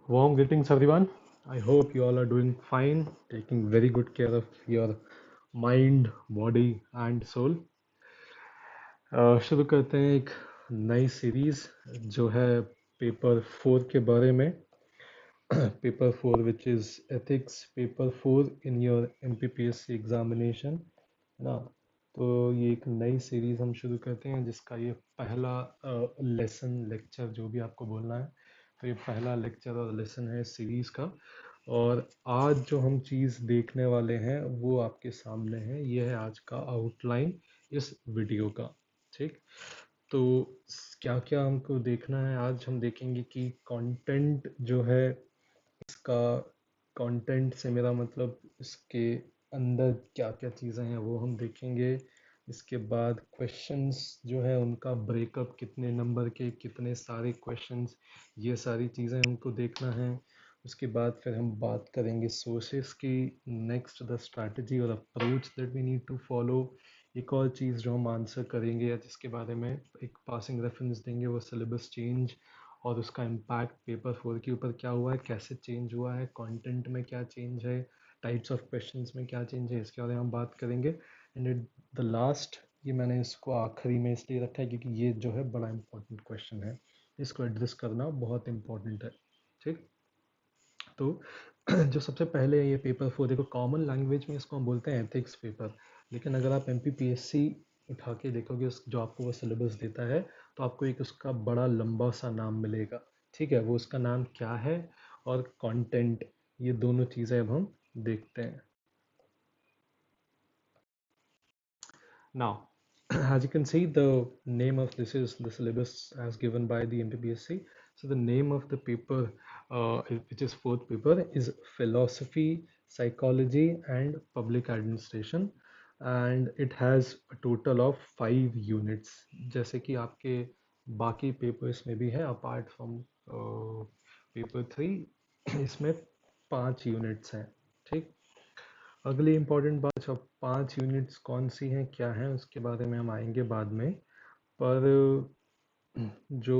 Warm greetings, everyone. I hope you all are doing fine, taking very good care of your mind, body, and soul. शुरू करते हैं एक नई series जो है पेपर 4 के बारे में. Paper 4 which is ethics paper 4 in your MPPSC examination, है ना. तो ये एक नई सीरीज हम शुरू करते हैं जिसका ये पहला लेसन लेक्चर जो भी आपको बोलना है. तो ये पहला लेक्चर और लेसन है सीरीज का. और आज जो हम चीज़ देखने वाले हैं वो आपके सामने है. ये है आज का आउटलाइन इस वीडियो का. ठीक. तो क्या क्या हमको देखना है, आज हम देखेंगे कि कंटेंट जो है इसका. कंटेंट से मेरा मतलब इसके अंदर क्या क्या चीज़ें हैं वो हम देखेंगे. इसके बाद क्वेश्चंस जो है उनका ब्रेकअप, कितने नंबर के कितने सारे क्वेश्चंस, ये सारी चीज़ें हमको देखना है. उसके बाद फिर हम बात करेंगे सोर्सेस की. नेक्स्ट द स्ट्रैटेजी और approach that we need to follow. एक और चीज़ जो हम आंसर करेंगे या जिसके बारे में एक पासिंग रेफरेंस देंगे वो सिलेबस चेंज और उसका इम्पैक्ट पेपर 4 के ऊपर क्या हुआ है, कैसे चेंज हुआ है, कंटेंट में क्या चेंज है, टाइप्स ऑफ क्वेश्चंस में क्या चेंज है, इसके बारे में हम बात करेंगे. एंड एट द लास्ट, ये मैंने इसको आखिरी में इसलिए रखा है क्योंकि ये जो है बड़ा इंपॉर्टेंट क्वेश्चन है. इसको एड्रेस करना बहुत इंपॉर्टेंट है. ठीक. तो जो सबसे पहले है ये पेपर 4, देखो कॉमन लैंग्वेज में इसको हम बोलते हैं एथिक्स पेपर. लेकिन अगर आप एमपीपीएससी उठा के देखोगे जो आपको वो सिलेबस देता है तो आपको एक उसका बड़ा लंबा सा नाम मिलेगा. ठीक है, वो उसका नाम क्या है और कंटेंट, ये दोनों चीज़ें अब हम देखते हैं. Now, as you can see, the name of this is the syllabus as given by the MPPSC. So the name of the paper, which is fourth paper, is Philosophy, Psychology, and Public Administration, and it has a total of 5 units. जैसे कि आपके बाकी papers में भी है, apart from paper 3, इसमें 5 units हैं. ठीक. अगली इम्पोर्टेंट बात, अब 5 यूनिट्स कौन सी हैं क्या हैं उसके बारे में हम आएंगे बाद में. पर जो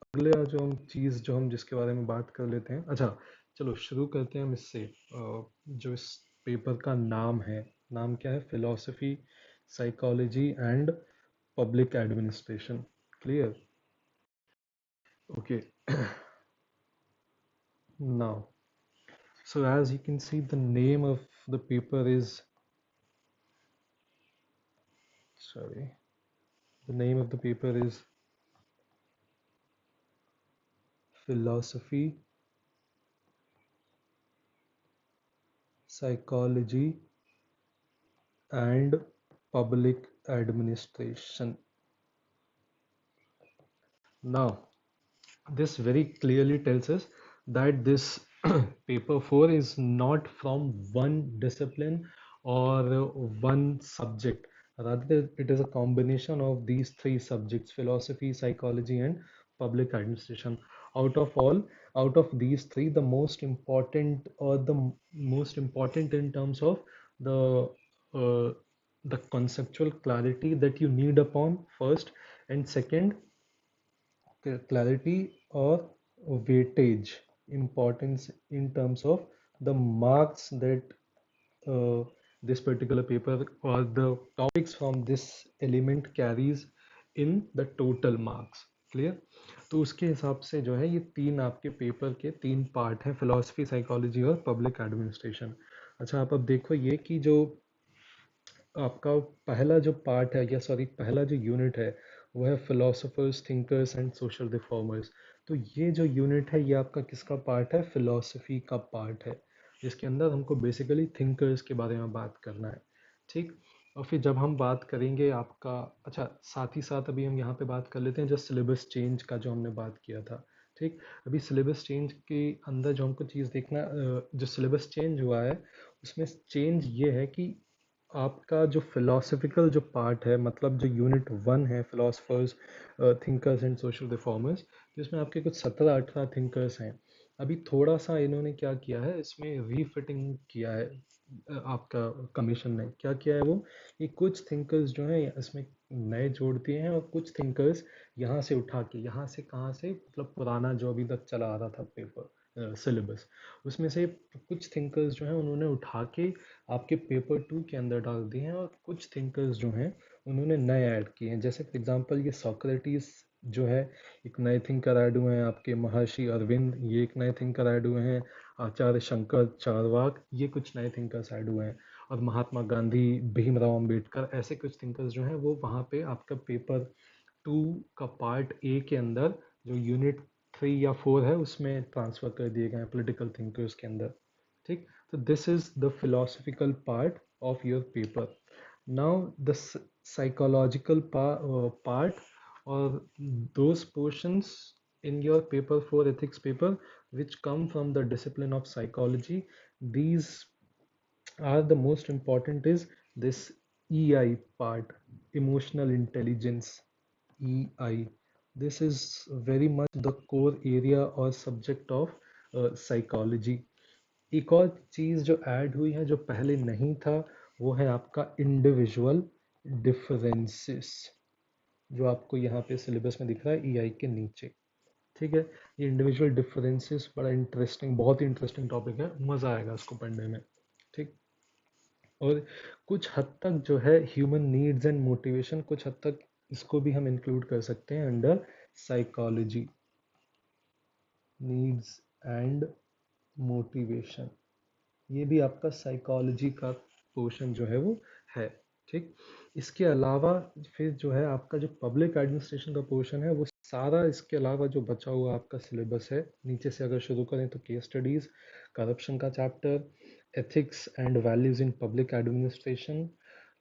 अगले जो हम चीज़ जो हम जिसके बारे में बात कर लेते हैं. अच्छा, चलो शुरू करते हैं हम इससे. जो इस पेपर का नाम है, नाम क्या है, philosophy, psychology and public administration. Clear. Okay. Now, so as you can see, the name of the paper is, sorry, the name of the paper is philosophy, psychology, and public administration. Now, this very clearly tells us that this paper 4 is not from one discipline or one subject. Rather, it is a combination of these 3 subjects: philosophy, psychology, and public administration. Out of all, out of these three, the most important, or most important in terms of the uh, the conceptual clarity that you need upon first, and second, clarity or weightage, importance in terms of the marks that this particular paper or the topics from this element carries in the total marks. Clear. तो उसके हिसाब से जो है ये 3 आपके paper के 3 part हैं, फिलोसफी, साइकोलॉजी और पब्लिक एडमिनिस्ट्रेशन. अच्छा, आप अब देखो ये कि जो आपका पहला जो पार्ट है, या सॉरी पहला जो यूनिट है, वो है philosophers, thinkers and social reformers. तो ये जो यूनिट है ये आपका किसका पार्ट है, फिलोसफी का पार्ट है, जिसके अंदर हमको बेसिकली थिंकर्स के बारे में बात करना है. ठीक. और फिर जब हम बात करेंगे आपका, अच्छा साथ ही साथ अभी हम यहाँ पे बात कर लेते हैं जो सिलेबस चेंज का जो हमने बात किया था. ठीक. अभी सिलेबस चेंज के अंदर जो हमको चीज़ देखना, जो सिलेबस चेंज हुआ है उसमें चेंज ये है कि आपका जो फिलोसफिकल जो पार्ट है, मतलब जो यूनिट 1 है, philosophers, thinkers and social reformers, तो इसमें आपके कुछ 17-18 थिंकर्स हैं. अभी थोड़ा सा इन्होंने क्या किया है, इसमें रीफिटिंग किया है. आपका कमीशन ने क्या किया है वो, कि कुछ थिंकर्स जो हैं इसमें नए जोड़ दिए हैं और कुछ थिंकर्स यहाँ से उठा के, यहाँ से कहाँ से, मतलब पुराना जो अभी तक चला आ रहा था पेपर, सिलेबस। उसमें से कुछ थिंकर्स जो हैं उन्होंने उठा के आपके पेपर 2 के अंदर डाल दिए हैं, और कुछ थिंकर्स जो हैं उन्होंने नए ऐड किए हैं। जैसे फॉर एग्जांपल ये सोक्रेटिस जो है, एक नए थिंकर ऐड हुए हैं। आपके महर्षि अरविंद, ये एक नए थिंकर ऐड हुए हैं। आचार्य शंकर चारवाक, ये कुछ नए थिंकर्स ऐड हुए हैं। और महात्मा गांधी, भीमराव अंबेडकर, ऐसे कुछ थिंकर्स जो हैं वो वहाँ पे आपका पेपर 2 का पार्ट ए के अंदर, जो यूनिट 3 या 4 है, उसमें ट्रांसफर कर दिए गए हैं पॉलिटिकल थिंकर्स के अंदर। ठीक, तो this is the philosophical part of your paper. Now the psychological part, or those portions in your paper 4 ethics paper which come from the discipline of psychology, these are the most important is this EI part, emotional intelligence, EI. This is very much the core area or subject of psychology. एक और चीज जो add हुई है, जो पहले नहीं था, वो है आपका इंडिविजुअल डिफरेंसेस, जो आपको यहाँ पे सिलेबस में दिख रहा है EI के नीचे। ठीक है, ये इंडिविजुअल डिफरेंसेस बड़ा इंटरेस्टिंग, बहुत ही इंटरेस्टिंग टॉपिक है, मजा आएगा इसको पढ़ने में। ठीक, और कुछ हद तक जो है ह्यूमन नीड्स एंड मोटिवेशन, कुछ हद तक इसको भी हम इंक्लूड कर सकते हैं under psychology, needs and motivation. ये भी आपका साइकोलॉजी का पोर्शन जो है वो है। ठीक, इसके अलावा फिर जो है आपका जो पब्लिक एडमिनिस्ट्रेशन का पोर्शन है, वो सारा इसके अलावा जो बचा हुआ आपका सिलेबस है, नीचे से अगर शुरू करें तो केस स्टडीज, करप्शन का chapter, ethics and values in public administration,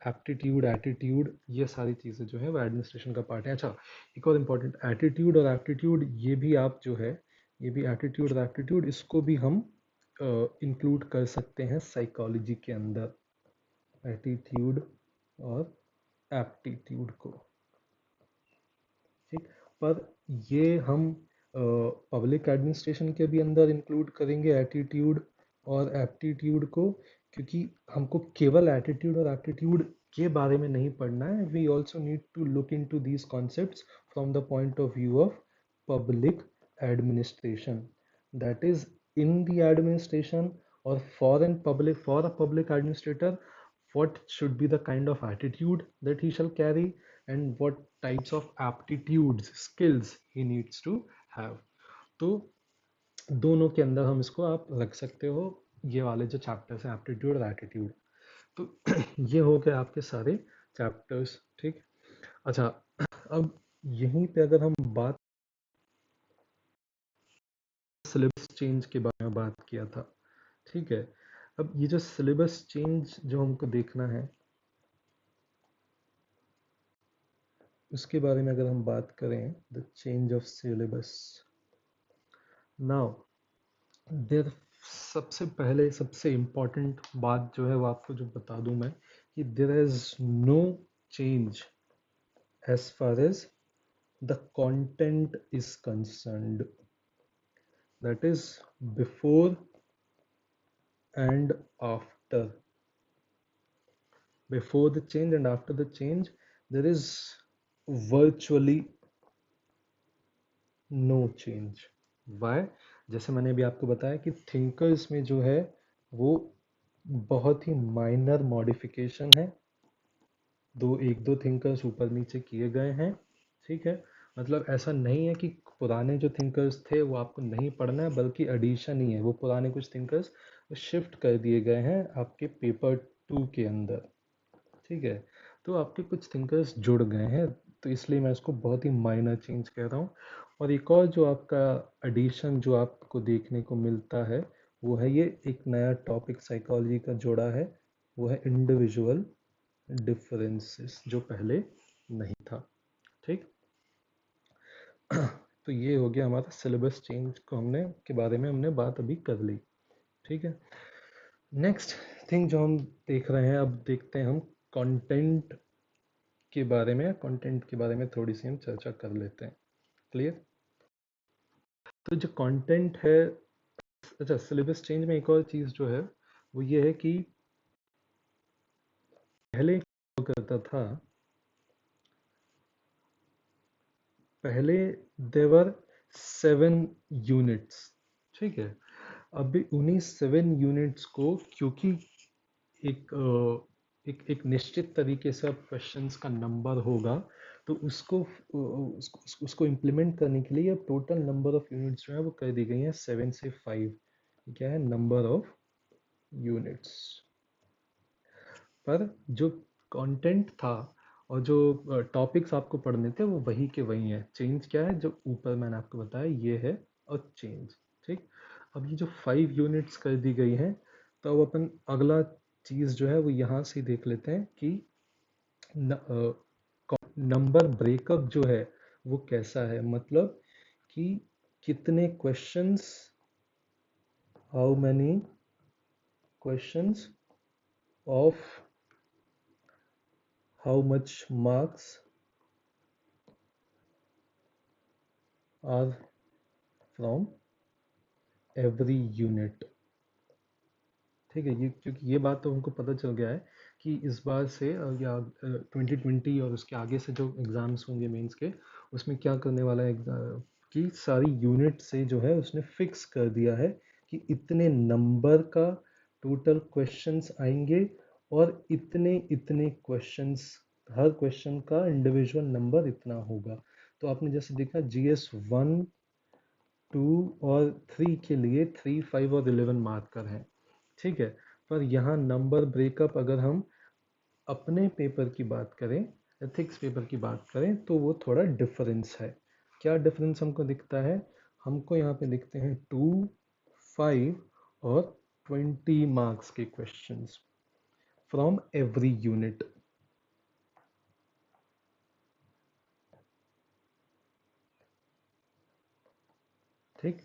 aptitude, attitude, ये सारी चीज़ें जो है वो एडमिनिस्ट्रेशन का पार्ट है। अच्छा, एक और इम्पॉर्टेंट, एटीट्यूड और एप्टीट्यूड, ये भी आप जो है, ये भी एटीट्यूड और एप्टीट्यूड, इसको भी हम इंक्लूड कर सकते हैं साइकोलॉजी के अंदर, एटीट्यूड और एप्टीट्यूड को। ठीक, पर ये हम पब्लिक एडमिनिस्ट्रेशन के भी अंदर इंक्लूड करेंगे एटीट्यूड और एप्टीट्यूड को, क्योंकि हमको केवल एटीट्यूड और एप्टीट्यूड के बारे में नहीं पढ़ना है, we also need to look into these concept from the point of view of public administration, that is in the administration, or for a public administrator, what should be the kind of attitude that he shall carry, and what types of aptitudes, skills he needs to have. तो दोनों के अंदर हम इसको आप रख सकते हो, ये वाले जो चैप्टर्स हैं, एप्टीट्यूड और एटीट्यूड। तो ये हो गए आपके सारे चैप्टर्स। ठीक, अच्छा, अब यहीं पे अगर हम बात, सिलेबस चेंज के बारे में बात किया था। ठीक है, अब ये जो सिलेबस चेंज जो हमको देखना है, उसके बारे में अगर हम बात करें, the change of syllabus, now there, सबसे पहले सबसे इम्पॉर्टेंट बात जो है वो आपको जो बता दूं मैं, कि there is no change as far as the content is concerned, that is before and after, before the change and after the change, there is virtually no change. Why? जैसे मैंने अभी आपको बताया कि थिंकर्स में जो है वो बहुत ही माइनर मॉडिफिकेशन है, एक दो थिंकर्स ऊपर नीचे किए गए हैं। ठीक है, मतलब ऐसा नहीं है कि पुराने जो थिंकर्स थे वो आपको नहीं पढ़ना है, बल्कि एडिशन ही है, वो पुराने कुछ थिंकर्स शिफ्ट कर दिए गए हैं आपके पेपर 2 के अंदर। ठीक है, तो आपके कुछ थिंकर्स जुड़ गए हैं, तो इसलिए मैं इसको बहुत ही माइनर चेंज कह रहा हूँ। और एक और जो आपका एडिशन जो आपको देखने को मिलता है, वो है ये एक नया टॉपिक साइकोलॉजी का जोड़ा है, वो है इंडिविजुअल डिफरेंसेस, जो पहले नहीं था। ठीक, तो ये हो गया हमारा सिलेबस चेंज को हमने के बारे में हमने बात अभी कर ली। ठीक है, नेक्स्ट थिंग जो हम देख रहे हैं, अब देखते हैं हम कंटेंट के बारे में, कंटेंट के बारे में थोड़ी सी हम चर्चा कर लेते हैं। क्लियर? तो जो कंटेंट है, अच्छा, सिलेबस चेंज में एक और चीज़ जो है वो ये है कि पहले क्या करता था, पहले देवर 7 यूनिट्स। ठीक है। अभी उन्हीं 7 यूनिट्स को, क्योंकि एक एक निश्चित तरीके से अब क्वेश्चंस का नंबर होगा, तो उसको इम्प्लीमेंट करने के लिए अब टोटल नंबर ऑफ यूनिट्स जो है वो कर दी गई है 7 से 5। क्या है? Number of units. पर जो कंटेंट था और जो टॉपिक्स आपको पढ़ने थे वो वही के वही हैं। चेंज क्या है? जो ऊपर मैंने आपको बताया ये है और चेंज। ठीक। अब ये जो 5 यूनिट्स कर दी गई हैं, तो अब अपन अगला चीज़ जो है वो यहाँ से देख लेते हैं कि नंबर ब्रेकअप जो है वो कैसा है। मतलब कि कितने questions, how many questions of how much marks are from every unit. ठीक है। ये क्योंकि ये बात तो हमको पता चल गया है कि इस बार से या 2020 और उसके आगे से जो एग्ज़ाम्स होंगे मेंस के, उसमें क्या करने वाला है कि सारी यूनिट से जो है उसने फिक्स कर दिया है कि इतने नंबर का टोटल क्वेश्चंस आएंगे और इतने इतने क्वेश्चंस, हर क्वेश्चन का इंडिविजुअल नंबर इतना होगा। तो आपने जैसे देखा GS 1, 2 और 3 के लिए 3, 5 और 11 मार्कर हैं। ठीक है। पर यहाँ नंबर ब्रेकअप अगर हम अपने पेपर की बात करें, एथिक्स पेपर की बात करें, तो वो थोड़ा डिफरेंस है। क्या डिफरेंस हमको दिखता है? हमको यहाँ पे दिखते हैं 2, 5 और 20 मार्क्स के क्वेश्चंस फ्रॉम एवरी यूनिट। ठीक।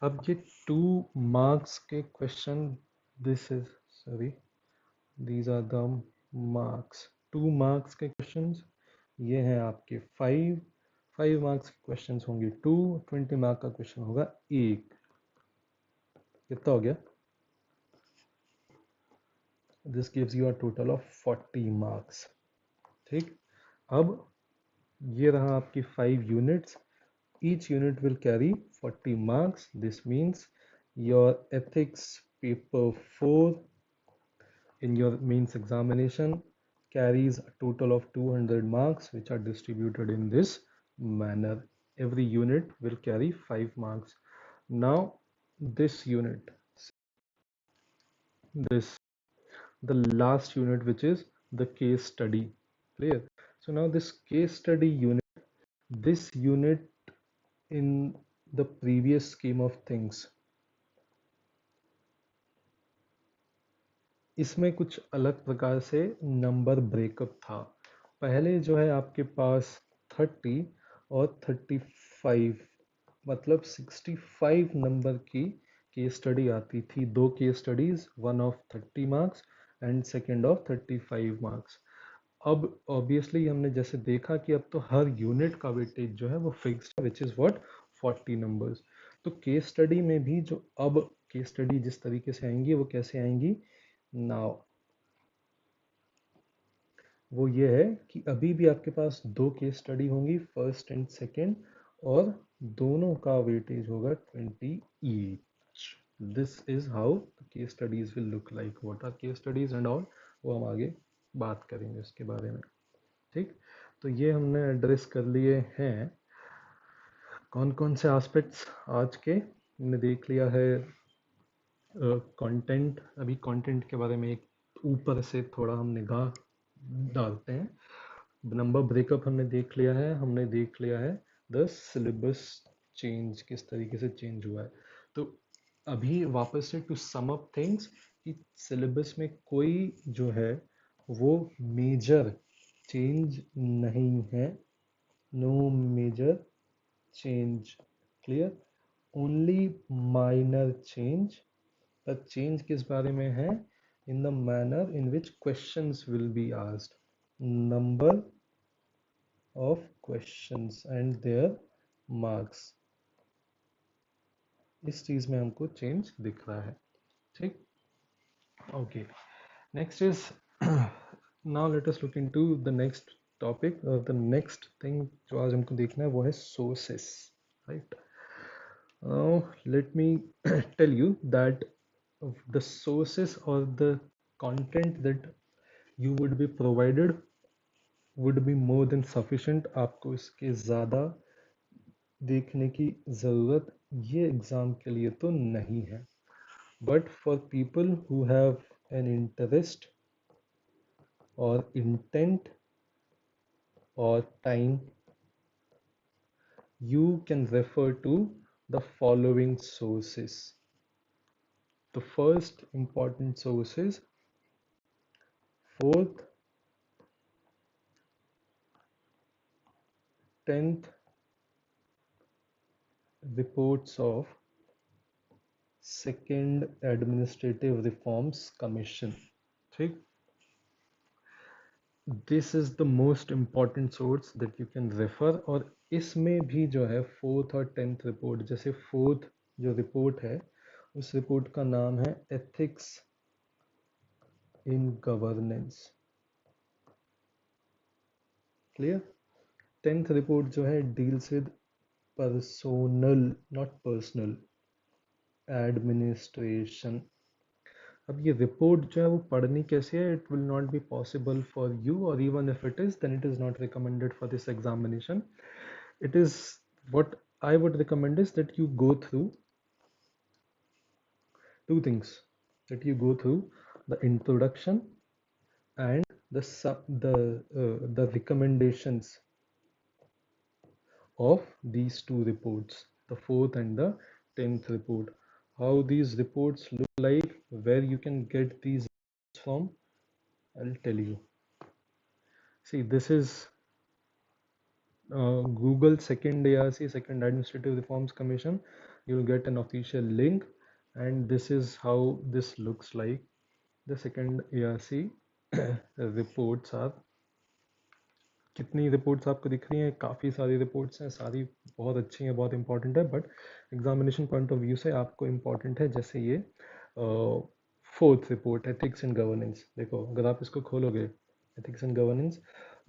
अब ये 2 मार्क्स के question, this is sorry, these are the marks. 2 marks के क्वेश्चंस ये हैं आपके 5 मार्क्स के क्वेश्चंस होंगे 2, 20 मार्क का क्वेश्चन होगा 1। कितना हो गया? This gives you a total of 40 marks. ठीक। अब ये रहा आपकी 5 units. Each unit will carry 40 marks. This means your ethics paper 4 in your mains examination carries a total of 200 marks, which are distributed in this manner. Every unit will carry 5 marks. Now this unit, this the last unit, which is the case study. Clear? So now this case study unit, this unit in the previous scheme of things, इसमें कुछ अलग प्रकार से number breakup था। पहले जो है आपके पास 30 और 35, मतलब 65 नंबर की केस स्टडी आती थी। 2 case studies, one of 30 marks and second of 35 marks. अब ऑब्वियसली हमने जैसे देखा कि अब तो हर यूनिट का वेटेज जो है वो फिक्स्ड है, विच इज़ व्हाट, 40 नंबर्स। तो केस स्टडी में भी जो अब केस स्टडी जिस तरीके से आएंगी वो कैसे आएंगी नाउ, वो ये है कि अभी भी आपके पास 2 केस स्टडी होंगी, फर्स्ट एंड सेकेंड, और दोनों का वेटेज होगा 20 each. This is how case studies will look like. What are case studies and all, वो हम आगे बात करेंगे उसके बारे में। ठीक। तो ये हमने एड्रेस कर लिए हैं कौन कौन से एस्पेक्ट्स आज के। हमने देख लिया है कंटेंट। अभी कंटेंट के बारे में एक ऊपर से थोड़ा हम निगाह डालते हैं। नंबर ब्रेकअप हमने देख लिया है। हमने देख लिया है द सिलेबस चेंज, किस तरीके से चेंज हुआ है। तो अभी वापस से टू सम अप थिंग्स, कि सिलेबस में कोई जो है वो मेजर चेंज नहीं है। No major change. Clear? Only minor change. The change किस बारे में है? In the manner in which questions will be asked. Number of questions and their marks. इस चीज में हमको चेंज दिख रहा है। ठीक। Okay. Next is now let us look into the next topic, or the next thing जो आज हमको देखना है वो है sources, right? Now, let me tell you that the sources or the content that you would be provided would be more than sufficient. आपको इसके ज़्यादा देखने की ज़रूरत ये एग्ज़ाम के लिए तो नहीं है. But for people who have an interest or intent or time, you can refer to the following sources. The first important source is fourth, 10th reports of Second Administrative Reforms Commission. ठीक, this is the most important source that you can refer. और इसमें भी जो है fourth और tenth report, जैसे fourth जो report है उस रिपोर्ट का नाम है ethics in governance. Clear. Tenth report जो है deals with personal, not personal, administration. अब ये रिपोर्ट जो है वो पढ़नी कैसे है, it will not be possible for you, और even if it is then it is not recommended for this examination. It is what I would recommend is that you go through two things, that you go through the introduction and the recommendations of these two reports, the fourth and the 10th report. How these reports look like, where you can get these from, I'll tell you. See, this is Google second ARC, Second Administrative Reforms Commission. You'll get an official link, and this is how this looks like. The second ARC reports are, कितनी reports आपको दिख रही हैं, काफ़ी सारी reports हैं, सारी बहुत अच्छी हैं, बहुत इंपॉर्टेंट है. But examination point of view से आपको इम्पॉर्टेंट है. जैसे ये fourth report ethics and governance, देखो अगर आप इसको खोलोगे, ethics and governance,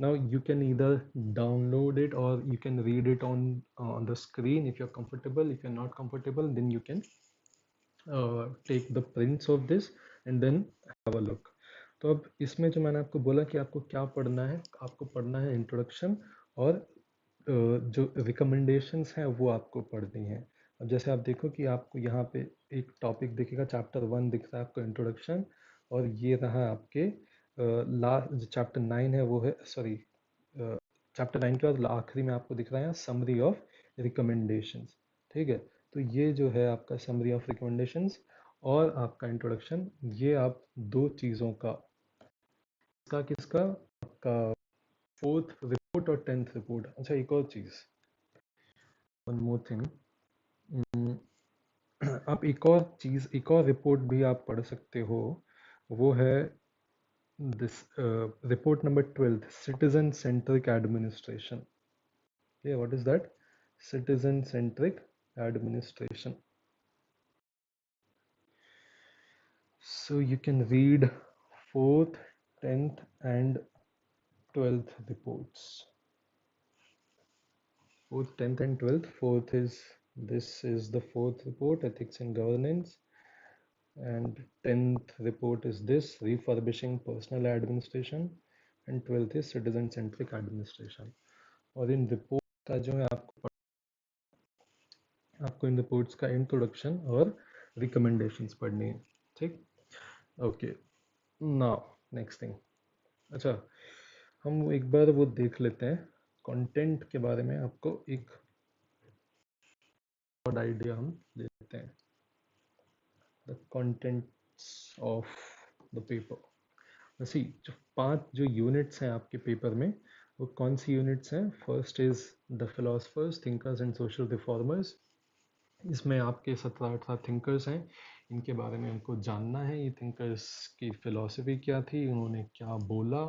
now you can either download it or you can read it on the screen if you're comfortable. If you're not comfortable, then you can take the prints of this and then have a look. तो अब इसमें जो मैंने आपको बोला कि आपको क्या पढ़ना है, आपको पढ़ना है इंट्रोडक्शन, और जो रिकमेंडेशंस हैं वो आपको पढ़नी है. अब जैसे आप देखो कि आपको यहाँ पे एक टॉपिक दिखेगा, चैप्टर 1 दिख रहा है आपको इंट्रोडक्शन, और ये रहा आपके लास्ट जो चैप्टर 9 है वो है, सॉरी, चैप्टर 9 के बाद आखिरी में आपको दिख रहा है समरी ऑफ रिकमेंडेशंस. ठीक है, तो ये जो है आपका समरी ऑफ रिकमेंडेशंस और आपका इंट्रोडक्शन, ये आप दो चीज़ों का, किसका किसका, आपका फोर्थ रिपोर्ट और 10th रिपोर्ट. अच्छा, एक और चीज़, वन मोर थिंग, आप एक और चीज़, एक और रिपोर्ट भी आप पढ़ सकते हो. वो है this report number 12, citizen centric administration. Okay, what is that? Citizen centric administration. So you can read 4th, 10th and 12th reports. 4th, 10th and 12th. Fourth is, this is the fourth report, ethics and governance, and 10th report is this, refurbishing personal administration, and 12th is citizen centric administration. और इन report का जो है आपको इन reports का introduction और recommendations पढ़नी है. ठीक, ओके. नाउ नेक्स्ट थिंग, अच्छा हम एक बार वो देख लेते हैं कंटेंट के बारे में, आपको एक ब्रॉड आइडिया हम देते हैं. The contents of the paper. See, जो 5 जो यूनिट्स हैं आपके पेपर में, वो कौन सी यूनिट्स हैं? First is the philosophers, thinkers and social reformers. इसमें आपके 17-18 थिंकर्स हैं, इनके बारे में हमको जानना है. ये थिंकर्स की फिलॉसफी क्या थी, उन्होंने क्या बोला,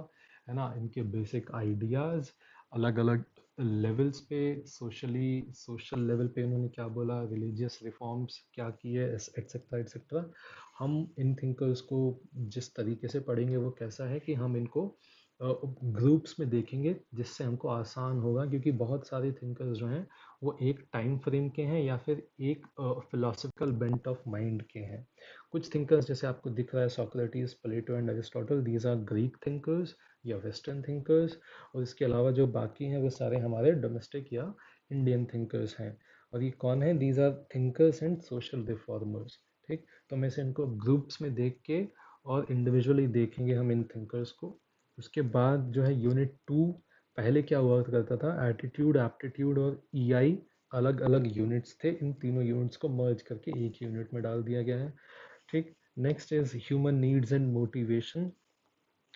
है ना, इनके बेसिक आइडियाज़, अलग अलग लेवल्स पे, सोशल लेवल पे उन्होंने क्या बोला, रिलीजियस रिफॉर्म्स क्या किए, एट्सेट्रा एट्सेट्रा. हम इन थिंकर्स को जिस तरीके से पढ़ेंगे वो कैसा है कि हम इनको ग्रुप्स में देखेंगे, जिससे हमको आसान होगा, क्योंकि बहुत सारे थिंकर्स जो हैं वो एक टाइम फ्रेम के हैं या फिर एक फिलोसफिकल बेंट ऑफ माइंड के हैं। कुछ थिंकर्स जैसे आपको दिख रहा है Socrates, Plato and Aristotle, these are Greek thinkers या वेस्टर्न थिंकर्स। और इसके अलावा जो बाकी हैं वो सारे हमारे डोमेस्टिक या इंडियन थिंकर्स हैं। और ये कौन है? These are thinkers and social reformers. ठीक, तो मैं से इनको ग्रुप्स में देख के और इंडिविजुअली देखेंगे हम इन थिंकर्स को। उसके बाद जो है यूनिट 2, पहले क्या हुआ करता था, एटीट्यूड, एप्टीट्यूड और ईआई अलग अलग यूनिट्स थे, इन तीनों यूनिट्स को मर्ज करके एक यूनिट में डाल दिया गया है। ठीक, next is human needs and motivation,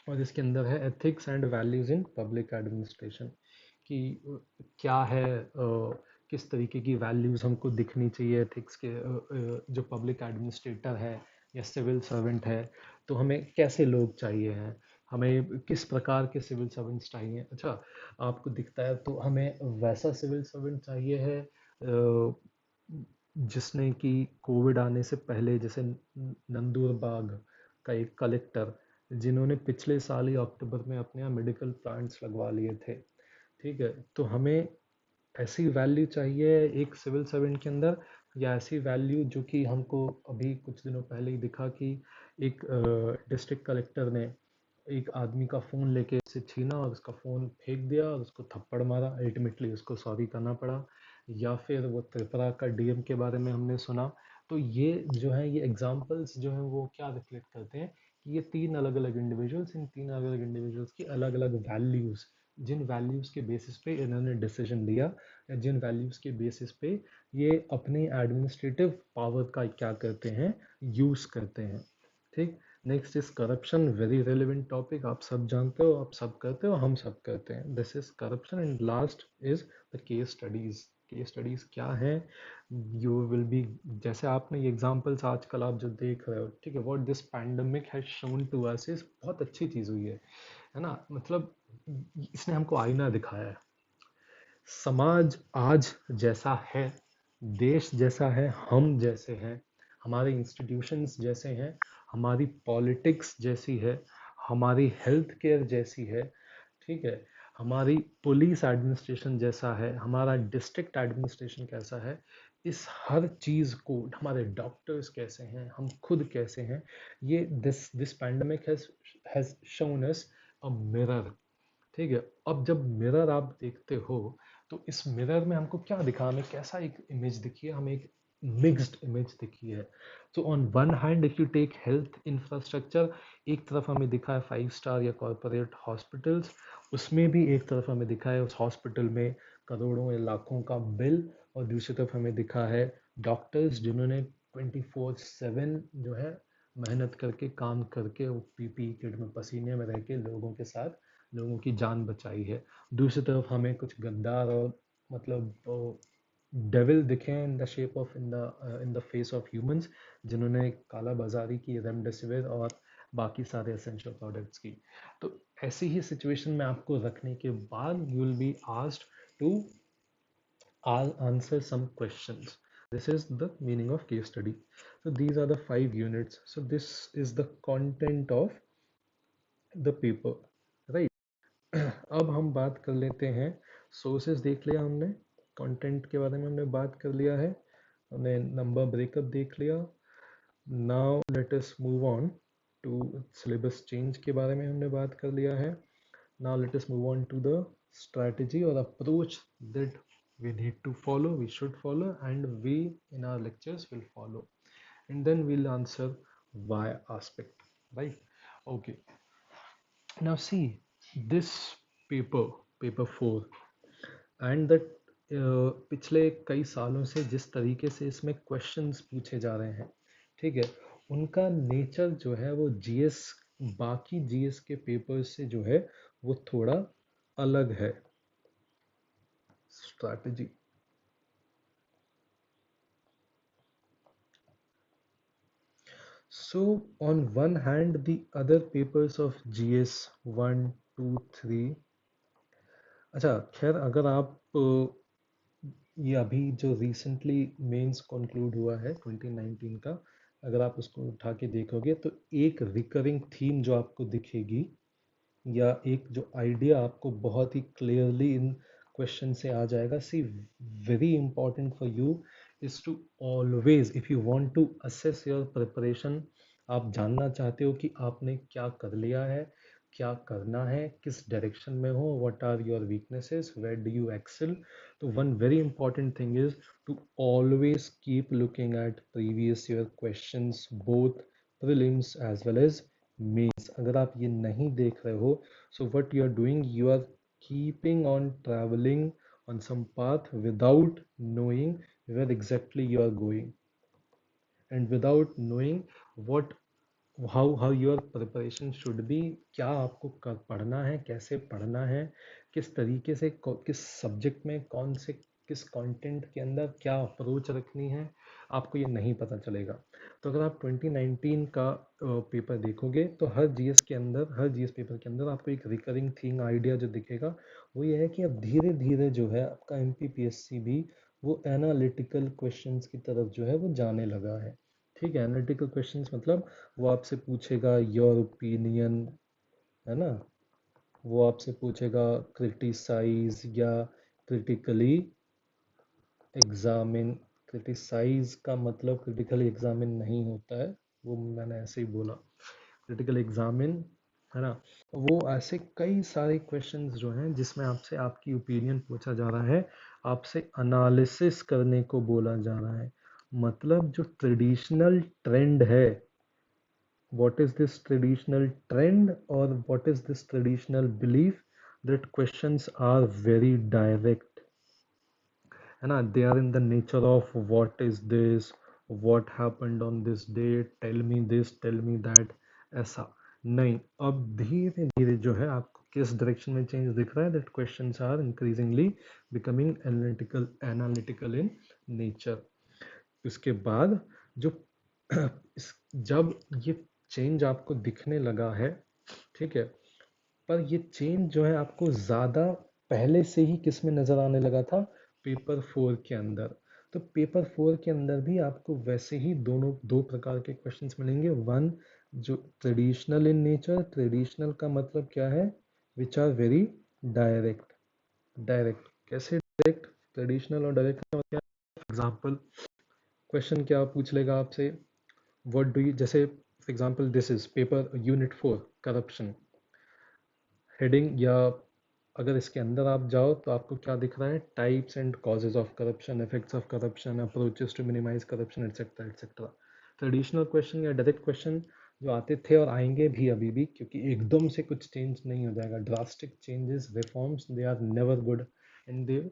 और इसके अंदर है ethics and values in public administration, कि क्या है, किस तरीके की वैल्यूज हमको दिखनी चाहिए एथिक्स के, जो पब्लिक एडमिनिस्ट्रेटर है या सिविल सर्वेंट है, तो हमें कैसे लोग चाहिए हैं, हमें किस प्रकार के सिविल सर्वेंट्स चाहिए। अच्छा, आपको दिखता है तो हमें वैसा सिविल सर्वेंट चाहिए है जिसने कि कोविड आने से पहले, जैसे नंदूरबाग का एक कलेक्टर, जिन्होंने पिछले साल ही अक्टूबर में अपने यहाँ मेडिकल प्लांट्स लगवा लिए थे। ठीक है, तो हमें ऐसी वैल्यू चाहिए एक सिविल सर्वेंट के अंदर, या ऐसी वैल्यू जो कि हमको अभी कुछ दिनों पहले ही दिखा कि एक डिस्ट्रिक्ट कलेक्टर ने एक आदमी का फ़ोन लेके उससे छीना और उसका फ़ोन फेंक दिया और उसको थप्पड़ मारा, अल्टीमेटली उसको सॉरी करना पड़ा। या फिर वो त्रिपुरा का डीएम के बारे में हमने सुना। तो ये जो है, ये एग्जाम्पल्स जो हैं वो क्या रिफ्लेक्ट करते हैं कि ये तीन अलग अलग इंडिविजुअल्स, इन तीन अलग अलग इंडिविजुअल्स की अलग अलग वैल्यूज़, जिन वैल्यूज़ के बेसिस पे इन्होंने डिसीजन लिया, या जिन वैल्यूज़ के बेसिस पे ये अपनी एडमिनिस्ट्रेटिव पावर का क्या करते हैं, यूज़ करते हैं। ठीक, next is corruption, very relevant topic, आप सब जानते हो, आप सब करते हो, हम सब करते हैं, this is corruption. And last is the case studies. Case studies क्या है? यू विल बी, जैसे आपने ये एग्जांपल्स आजकल आप जो देख रहे हो, ठीक है, what this pandemic has shown to us is, बहुत अच्छी चीज़ हुई है ना, मतलब इसने हमको आईना दिखाया है। समाज आज जैसा है, देश जैसा है, हम जैसे हैं, हमारे इंस्टीट्यूशंस जैसे हैं, हमारी पॉलिटिक्स जैसी है, हमारी हेल्थ केयर जैसी है, ठीक है, हमारी पुलिस एडमिनिस्ट्रेशन जैसा है, हमारा डिस्ट्रिक्ट एडमिनिस्ट्रेशन कैसा है, इस हर चीज़ को, हमारे डॉक्टर्स कैसे हैं, हम खुद कैसे हैं, ये this pandemic has shown us a mirror. ठीक है, अब जब मिरर आप देखते हो, तो इस मिरर में हमको क्या दिखा, हमें कैसा एक इमेज दिखी है, हमें एक मिक्स्ड इमेज दिखी है। So on one hand if you take health infrastructure, एक तरफ हमें दिखा है 5 स्टार या कॉरपोरेट हॉस्पिटल्स, उसमें भी एक तरफ हमें दिखा है उस हॉस्पिटल में करोड़ों या लाखों का बिल, और दूसरी तरफ हमें दिखा है डॉक्टर्स जिन्होंने 24/7 जो है मेहनत करके, काम करके, वो पीपी किट में पसीने में रह के लोगों के साथ लोगों की जान बचाई है। दूसरी तरफ हमें कुछ गद्दार और मतलब डेविल दिखे in the shape of, in the face of humans, जिन्होंने काला बाजारी की रेमडेसिविर और बाकी सारे एसेंशियल प्रोडक्ट्स की। तो ऐसी ही सिचुएशन में आपको रखने के बाद you will be asked to answer some questions. This is the meaning of case study. So these are the 5 units. So this is the content of the paper, right? अब हम बात कर लेते हैं, सोर्सेज देख लिया हमने, कंटेंट के बारे में हमने बात कर लिया है, हमने नंबर ब्रेकअप देख लिया। Now let us move on to syllabus change के बारे में हमने बात कर लिया है। Now let us move on to the strategy or approach that we need to follow, we should follow, and we in our lectures will follow, and then we'll answer why aspect, right? Okay, now see this paper, paper 4, and that पिछले कई सालों से जिस तरीके से इसमें questions पूछे जा रहे हैं, ठीक है, उनका नेचर जो है वो जीएस, बाकी जीएस के पेपर्स से जो है वो थोड़ा अलग है। Strategy, so on one hand the other papers of GS 1 2 3, अच्छा खैर, अगर आप ये अभी जो रिसेंटली मेंस कंक्लूड हुआ है 2019 का, अगर आप उसको उठा के देखोगे तो एक रिकरिंग थीम जो आपको दिखेगी, या एक जो आइडिया आपको बहुत ही क्लियरली इन क्वेश्चन से आ जाएगा. See, very important for you is to always, if you want to assess your preparation, आप जानना चाहते हो कि आपने क्या कर लिया है, क्या करना है, किस डायरेक्शन में हो, what are your weaknesses, where do you excel. तो one very important thing is to always keep looking at previous year questions, both prelims as well as mains. अगर आप ये नहीं देख रहे हो, so what you are doing, you are keeping on traveling on some path without knowing where exactly you are going, and without knowing what how your preparation should be. क्या आपको पढ़ना है, कैसे पढ़ना है, किस तरीके से, किस सब्जेक्ट में, कौन से किस कंटेंट के अंदर क्या अप्रोच रखनी है, आपको ये नहीं पता चलेगा. तो अगर आप 2019 का पेपर देखोगे तो हर जीएस के अंदर, हर जीएस पेपर के अंदर आपको एक रिकरिंग थीम आइडिया जो दिखेगा वो ये है कि अब धीरे धीरे जो है आपका एमपीपीएससी भी वो एनालिटिकल क्वेश्चंस की तरफ जो है वो जाने लगा है. ठीक है, एनालिटिकल क्वेश्चंस मतलब वो आपसे पूछेगा योर ओपिनियन, है ना, वो आपसे पूछेगा क्रिटिसाइज या क्रिटिकली एग्जामिन. क्रिटिसाइज का मतलब क्रिटिकली एग्जामिन नहीं होता है, वो मैंने ऐसे ही बोला, क्रिटिकल एग्जामिन, है ना. वो ऐसे कई सारे क्वेश्चंस जो हैं जिसमें आपसे आपकी ओपिनियन पूछा जा रहा है, आपसे एनालिसिस करने को बोला जा रहा है. मतलब जो ट्रेडिशनल ट्रेंड है, what is this traditional trend or what is this traditional belief that questions are very direct, है ना. they are in the nature of what is this, what happened on this date, tell me this, tell me that. ऐसा नहीं, अब धीरे धीरे जो है आपको किस डायरेक्शन में चेंज दिख रहा है, that questions are increasingly becoming analytical in nature. इसके बाद जो जब ये चेंज आपको दिखने लगा है, ठीक है, पर ये चेंज जो है आपको ज़्यादा पहले से ही किस में नज़र आने लगा था, पेपर 4 के अंदर. तो पेपर 4 के अंदर भी आपको वैसे ही दोनों दो प्रकार के क्वेश्चंस मिलेंगे. वन जो ट्रेडिशनल इन नेचर, ट्रेडिशनल का मतलब क्या है, which are very direct. Direct कैसे डायरेक्ट, ट्रेडिशनल और डायरेक्ट का मतलब, एग्जाम्पल क्वेश्चन क्या पूछ लेगा आपसे, व्हाट डू यू, जैसे for example this is paper unit 4 corruption heading, या अगर इसके अंदर आप जाओ तो आपको क्या दिख रहा है, types and causes of corruption, effects of corruption, approaches to minimise corruption, etcetera etcetera. Traditional question या डायरेक्ट क्वेश्चन जो आते थे और आएंगे भी अभी भी, क्योंकि एकदम से कुछ चेंज नहीं हो जाएगा. Drastic changes, reforms, they are never good, and they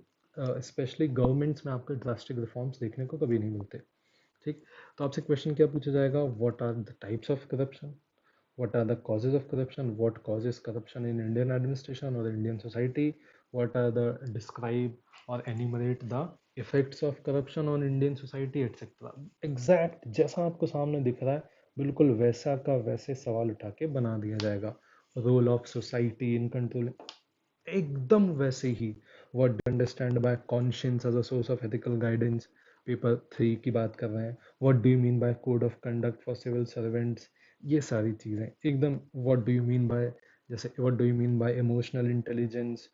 specially governments में आपको ड्रास्टिक रिफॉर्म्स देखने को कभी नहीं मिलते. ठीक, तो आपसे क्वेश्चन क्या पूछा जाएगा, what are the types of corruption, what are the causes of corruption, what causes corruption in Indian administration or Indian society, what are the describe or enumerate the effects of corruption on Indian society, etc. Exact जैसा आपको सामने दिख रहा है बिल्कुल वैसा का वैसे सवाल उठा के बना दिया जाएगा. Role of society in control, एकदम वैसे ही. What do understand by conscience as a source of ethical guidance, paper 3 की बात कर रहे हैं. What do you mean by code of conduct for civil servants, ये सारी चीज़ें एकदम. What do you mean by, जैसे what do you mean by emotional intelligence,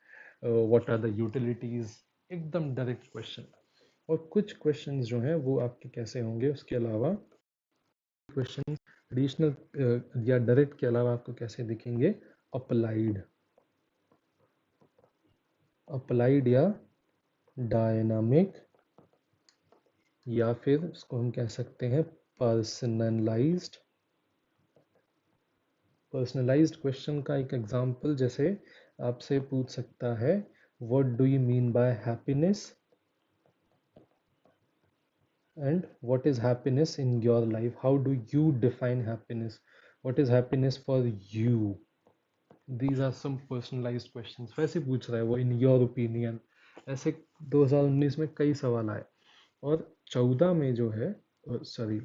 what are the utilities, एकदम डायरेक्ट क्वेश्चन. और कुछ क्वेश्चंस जो हैं वो आपके कैसे होंगे, उसके अलावा क्वेश्चन एडिशनल या डायरेक्ट के अलावा आपको कैसे दिखेंगे, अप्लाइड. अप्लाइड या डायनामिक, या फिर इसको हम कह सकते हैं पर्सनलाइज्ड. पर्सनलाइज्ड क्वेश्चन का एक एग्जांपल जैसे आपसे पूछ सकता है, what do you mean by happiness, and what is happiness in your life, how do you define happiness, what is happiness for you. These are some personalised questions. वैसे पूछ रहा है वो, इन योर ओपिनियन. ऐसे 2019 में कई सवाल आए. और 14 में जो है, सॉरी,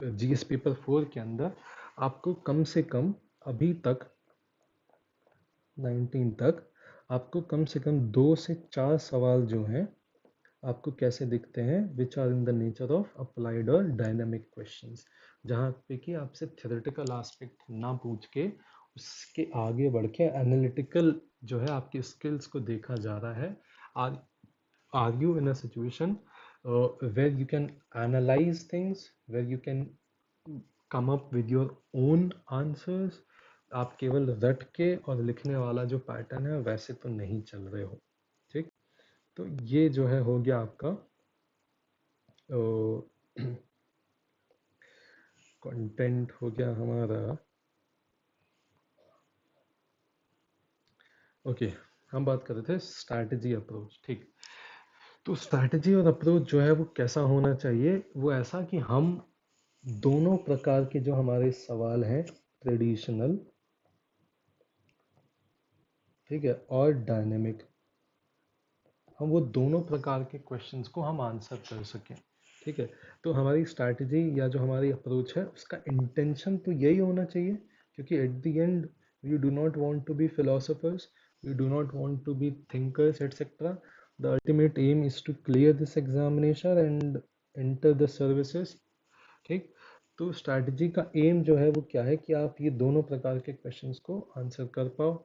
जीएस पेपर 4 के अंदर आपको कम से कम अभी तक 19 तक आपको कम से कम 2 से 4 सवाल जो हैं आपको कैसे दिखते हैं, which are in the nature of applied और डायनामिक क्वेश्चंस, जहाँ पे कि आपसे थ्योरेटिकल एस्पेक्ट ना पूछ के उसके आगे बढ़ के एनालिटिकल जो है आपकी स्किल्स को देखा जा रहा है। Are are you in a situation where you can analyse things, where you can come up with your own answers. आप केवल रट के और लिखने वाला जो पैटर्न है वैसे तो नहीं चल रहे हो। ठीक, तो ये जो है हो गया आपका कंटेंट हो गया हमारा। ओके, हम बात कर रहे थे स्ट्रैटेजी अप्रोच। ठीक, तो स्ट्रैटेजी और अप्रोच जो है वो कैसा होना चाहिए, वो ऐसा कि हम दोनों प्रकार के जो हमारे सवाल हैं, ट्रेडिशनल, ठीक है, और डायनेमिक, हम वो दोनों प्रकार के क्वेश्चंस को हम आंसर कर सकें। ठीक है, तो हमारी स्ट्रैटेजी या जो हमारी अप्रोच है उसका इंटेंशन तो यही होना चाहिए, क्योंकि at the end we do not want to be philosophers, we do not want to be thinkers etc. The ultimate aim is to clear this examination and enter the services। ठीक, तो strategy का M जो है वो क्या है कि आप ये दोनों प्रकार के क्वेश्चंस को आंसर कर पाओ।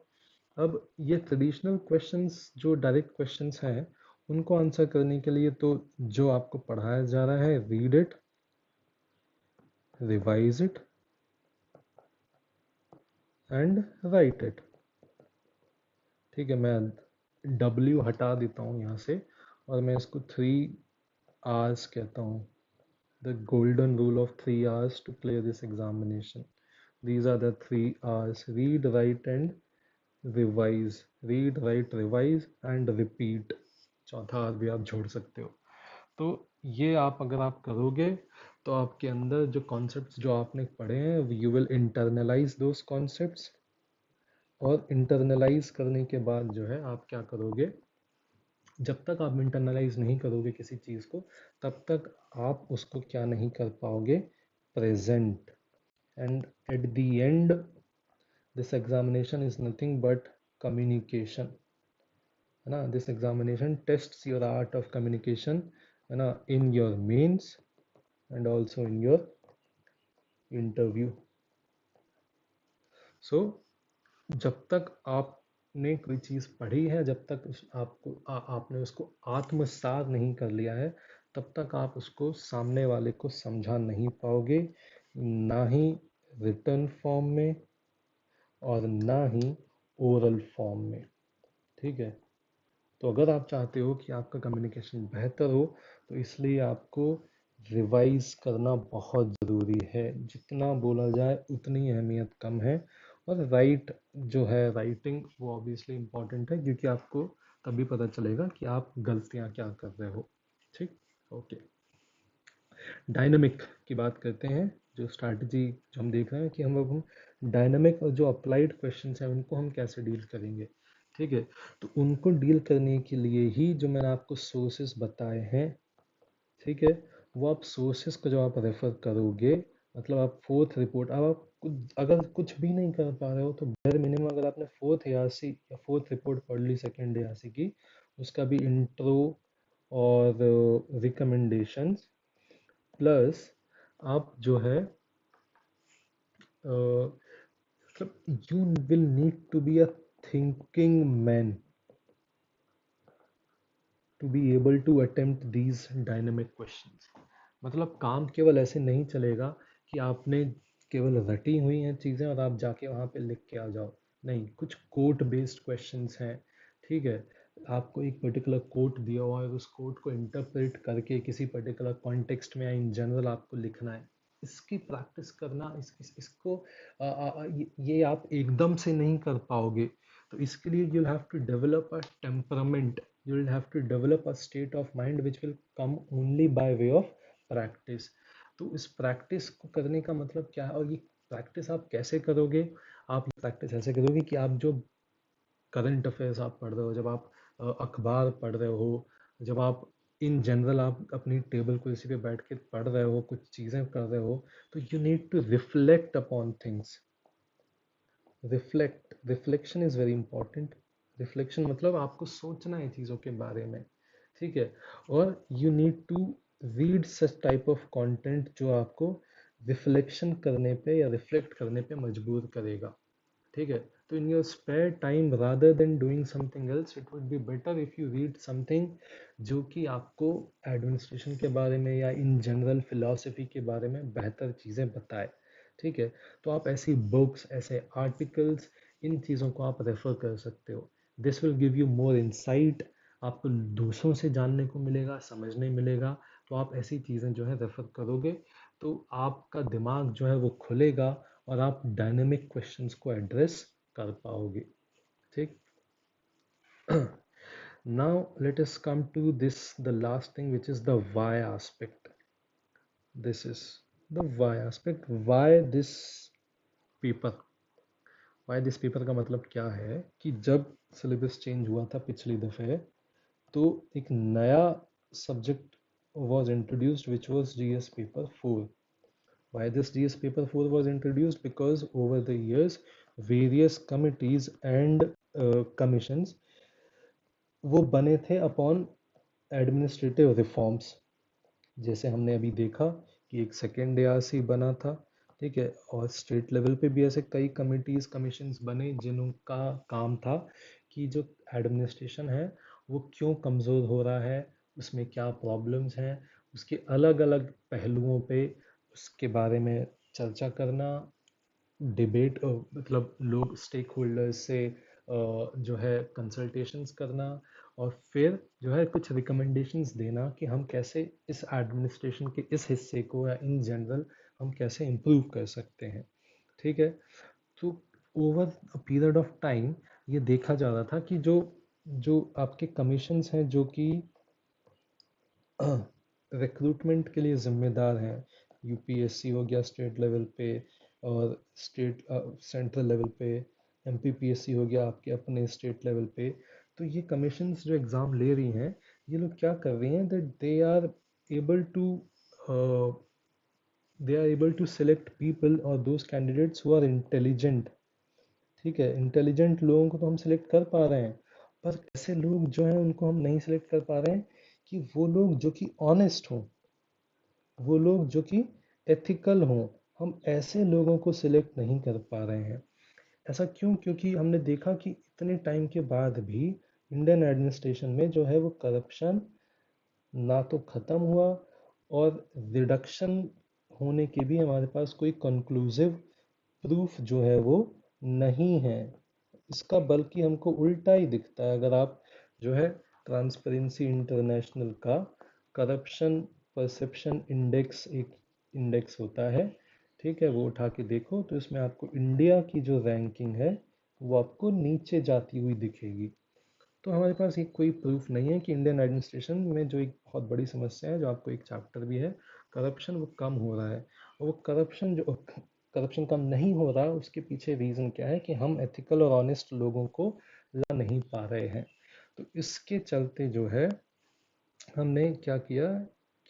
अब ये ट्रेडिशनल क्वेश्चंस जो डायरेक्ट क्वेश्चंस हैं उनको आंसर करने के लिए तो जो आपको पढ़ाया जा रहा है, read it, revise it and right it. ठीक है, मैं W हटा देता हूँ यहाँ से और मैं इसको 3 hours कहता हूँ। The golden rule of 3 hours to clear this examination. These are the 3 hours: read, write and revise। read, write, revise and repeat। चौथा आर भी आप जोड़ सकते हो। तो ये आप अगर आप करोगे तो आपके अंदर जो कॉन्सेप्ट्स जो आपने पढ़े हैं, you will internalise those concepts. और इंटरनलाइज करने के बाद जो है आप क्या करोगे, जब तक आप इंटरनलाइज नहीं करोगे किसी चीज़ को, तब तक आप उसको क्या नहीं कर पाओगे, present. And at the end this examination is nothing but communication, है ना। This examination tests your art of communication, है ना, in your mains and also in your interview. So जब तक आपने कोई चीज़ पढ़ी है, जब तक आपने उसको आत्मसात नहीं कर लिया है, तब तक आप उसको सामने वाले को समझा नहीं पाओगे, ना ही रिटर्न फॉर्म में और ना ही ओरल फॉर्म में। ठीक है, तो अगर आप चाहते हो कि आपका कम्युनिकेशन बेहतर हो, तो इसलिए आपको रिवाइज करना बहुत ज़रूरी है। जितना बोला जाए उतनी अहमियत कम है। और जो है राइटिंग, वो ऑब्वियसली इम्पॉर्टेंट है, क्योंकि आपको तभी पता चलेगा कि आप गलतियाँ क्या कर रहे हो। ठीक, ओके। डायनामिक की बात करते हैं। जो स्ट्रैटेजी जो हम देख रहे हैं कि हम डायनामिक और जो अप्लाइड क्वेश्चंस हैं उनको हम कैसे डील करेंगे। ठीक है, तो उनको डील करने के लिए ही जो मैंने आपको सोर्सेस बताए हैं, ठीक है, वो आप सोर्सेस को जो आप रेफर करोगे, मतलब आप फोर्थ रिपोर्ट, अब आप अगर कुछ भी नहीं कर पा रहे हो तो बेर मिनिमम अगर आपने फोर्थ यासी या फोर्थ रिपोर्ट पढ़ ली सेकेंड यासी की, उसका भी इंट्रो और रिकमेंडेशंस प्लस आप जो है मतलब you will need to be a thinking man to be able to attempt these dynamic questions. मतलब काम केवल ऐसे नहीं चलेगा कि आपने केवल रटी हुई हैं चीज़ें और आप जाके वहाँ पे लिख के आ जाओ। नहीं, कुछ कोट बेस्ड क्वेश्चंस हैं। ठीक है, आपको एक पर्टिकुलर कोट दिया हुआ है, उस कोट को इंटरप्रेट करके किसी पर्टिकुलर कॉन्टेक्स्ट में या इन जनरल आपको लिखना है। इसकी प्रैक्टिस करना, इसको ये आप एकदम से नहीं कर पाओगे। तो इसके लिए you'll have to develop a temperament, you'll have to develop a state of mind which will come only by way of practice। तो इस प्रैक्टिस को करने का मतलब क्या है, और ये प्रैक्टिस आप कैसे करोगे? आप प्रैक्टिस ऐसे करोगे कि आप जो करंट अफेयर्स आप पढ़ रहे हो, जब आप अखबार पढ़ रहे हो, जब आप इन जनरल आप अपनी टेबल कुर्सी पे बैठ के पढ़ रहे हो, कुछ चीज़ें कर रहे हो, तो you need to reflect upon things. Reflection is very important. Reflection मतलब आपको सोचना है चीज़ों के बारे में। ठीक है, और you need to read such type of content जो आपको रिफ्लेक्शन करने पे या रिफ्लेक्ट करने पे मजबूर करेगा। ठीक है। तो in your spare time rather than doing something else it would be better if you read something जो कि आपको एडमिनिस्ट्रेशन के बारे में या इन जनरल फिलॉसफी के बारे में बेहतर चीज़ें बताए। ठीक है। तो आप ऐसी बुक्स, ऐसे आर्टिकल्स, इन चीज़ों को आप रेफर कर सकते हो। This will give you more insight, आपको दूसरों से जानने को मिलेगा, समझने मिलेगा। तो आप ऐसी चीज़ें जो है रेफर करोगे तो आपका दिमाग जो है वो खुलेगा और आप डायनेमिक क्वेश्चंस को एड्रेस कर पाओगे। ठीक। Now let us come to this the last thing which is the why aspect. This is the why aspect, why this paper. Why this paper का मतलब क्या है कि जब सिलेबस चेंज हुआ था पिछली दफ़े, तो एक नया subject was introduced which was GS paper 4. Why this GS paper 4 was introduced? Because over the years various committees and commissions वो बने थे अपॉन एडमिनिस्ट्रेटिव रिफॉर्म्स। जैसे हमने अभी देखा कि एक सेकेंड ARC बना था। ठीक है। और स्टेट लेवल पे भी ऐसे कई कमिटीज़ कमीशंस बने जिनका काम था कि जो एडमिनिस्ट्रेशन है वो क्यों कमज़ोर हो रहा है, उसमें क्या प्रॉब्लम्स हैं, उसके अलग अलग पहलुओं पे उसके बारे में चर्चा करना, डिबेट, मतलब लोग स्टेक होल्डर्स से जो है कंसल्टेशंस करना, और फिर जो है कुछ रिकमेंडेशंस देना कि हम कैसे इस एडमिनिस्ट्रेशन के इस हिस्से को या इन जनरल हम कैसे इम्प्रूव कर सकते हैं। ठीक है। तो over a period of time ये देखा जा रहा था कि जो जो आपके कमीशंस हैं जो कि रिक्रूटमेंट के लिए ज़िम्मेदार हैं, यूपीएससी हो गया स्टेट लेवल पे, और स्टेट सेंट्रल लेवल पे एमपीपीएससी हो गया आपके अपने स्टेट लेवल पे। तो ये कमीशंस जो एग्ज़ाम ले रही हैं, ये लोग क्या कर रही हैं, that able to they are able to select people और those candidates who are intelligent. ठीक है। इंटेलिजेंट लोगों को तो हम सिलेक्ट कर पा रहे हैं, पर ऐसे लोग जो हैं उनको हम नहीं सिलेक्ट कर पा रहे हैं कि वो लोग जो कि ऑनेस्ट हों, वो लोग जो कि एथिकल हों। हम ऐसे लोगों को सिलेक्ट नहीं कर पा रहे हैं। ऐसा क्यों? क्योंकि हमने देखा कि इतने टाइम के बाद भी इंडियन एडमिनिस्ट्रेशन में जो है वो करप्शन ना तो ख़त्म हुआ, और रिडक्शन होने के भी हमारे पास कोई कंक्लूसिव प्रूफ जो है वो नहीं है। इसका बल्कि हमको उल्टा ही दिखता है। अगर आप जो है ट्रांसपेरेंसी इंटरनेशनल का करप्शन परसेप्शन इंडेक्स, एक इंडेक्स होता है, ठीक है, वो उठा के देखो तो इसमें आपको इंडिया की जो रैंकिंग है वो आपको नीचे जाती हुई दिखेगी। तो हमारे पास ये कोई प्रूफ नहीं है कि इंडियन एडमिनिस्ट्रेशन में जो एक बहुत बड़ी समस्या है, जो आपको एक चैप्टर भी है, करप्शन, वो कम हो रहा है। और वो करप्शन कम नहीं हो रहा, उसके पीछे रीज़न क्या है कि हम एथिकल और ऑनेस्ट लोगों को ला नहीं पा रहे हैं। तो इसके चलते जो है हमने क्या किया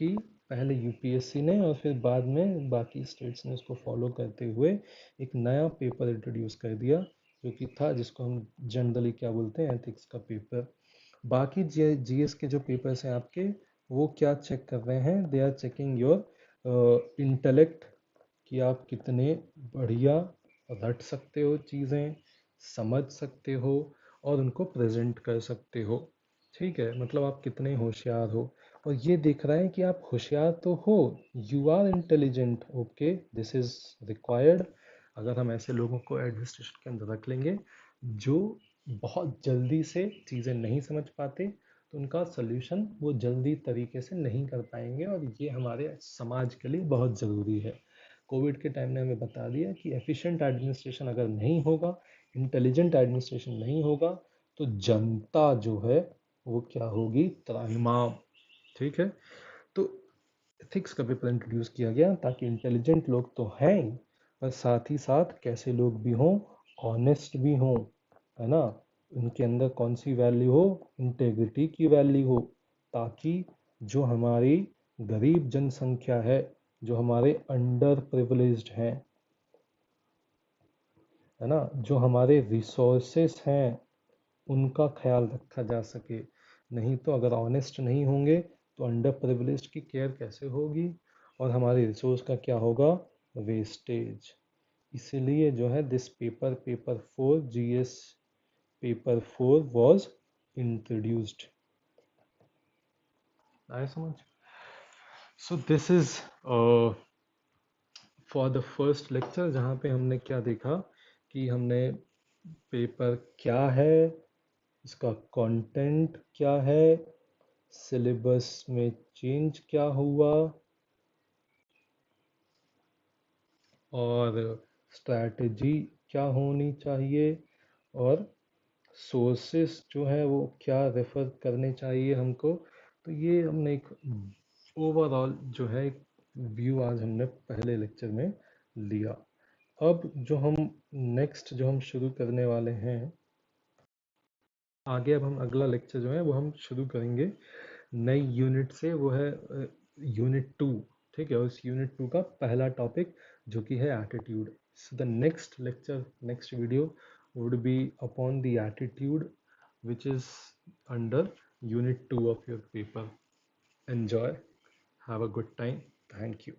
कि पहले यूपीएससी ने और फिर बाद में बाकी स्टेट्स ने उसको फॉलो करते हुए एक नया पेपर इंट्रोड्यूस कर दिया, जो कि था, जिसको हम जनरली क्या बोलते हैं, एथिक्स का पेपर। बाकी जीएस के जो पेपर्स हैं आपके, वो क्या चेक कर रहे हैं, they are checking your intellect, कि आप कितने बढ़िया रट सकते हो चीज़ें, समझ सकते हो और उनको प्रेजेंट कर सकते हो। ठीक है। मतलब आप कितने होशियार हो। और ये दिख रहा है कि आप होशियार तो हो, you are intelligent, okay, this is required. अगर हम ऐसे लोगों को एडमिनिस्ट्रेशन के अंदर रख लेंगे जो बहुत जल्दी से चीज़ें नहीं समझ पाते, तो उनका सल्यूशन वो जल्दी तरीके से नहीं कर पाएंगे, और ये हमारे समाज के लिए बहुत ज़रूरी है। कोविड के टाइम ने हमें बता दिया कि एफिशिएंट एडमिनिस्ट्रेशन अगर नहीं होगा, इंटेलिजेंट एडमिनिस्ट्रेशन नहीं होगा, तो जनता जो है वो क्या होगी, त्राहिमाम। ठीक है। तो एथिक्स का पेपर इंट्रोड्यूस किया गया ताकि इंटेलिजेंट लोग तो हैं ही, पर साथ ही साथ कैसे लोग भी हों, ऑनेस्ट भी हों, है ना, उनके अंदर कौन सी वैल्यू हो, इंटेग्रिटी की वैल्यू हो, ताकि जो हमारी गरीब जनसंख्या है, जो हमारे अंडर प्रिविलेज्ड हैं, है ना, जो हमारे रिसोर्सेस हैं, उनका ख्याल रखा जा सके। नहीं तो अगर ऑनेस्ट नहीं होंगे तो अंडर प्रिविलेज्ड की केयर कैसे होगी, और हमारे रिसोर्स का क्या होगा, वेस्टेज। इसीलिए जो है this paper, paper 4, GS paper 4 was introduced. आया समझ? So this is for the first lecture, जहाँ पे हमने क्या देखा कि हमने पेपर क्या है, इसका कंटेंट क्या है, सिलेबस में चेंज क्या हुआ, और स्ट्रैटेजी क्या होनी चाहिए, और सोर्सेस जो है वो क्या रेफर करने चाहिए हमको। तो ये हमने एक ओवरऑल जो है एक व्यू आज हमने पहले लेक्चर में लिया। अब जो हम नेक्स्ट जो हम शुरू करने वाले हैं आगे, अब हम अगला लेक्चर जो है वो हम शुरू करेंगे नई यूनिट से, वो है यूनिट 2। ठीक है, उस यूनिट 2 का पहला टॉपिक जो कि है attitude. So the next lecture, next video would be upon the attitude which is under unit 2 of your paper. Enjoy, have a good time, thank you.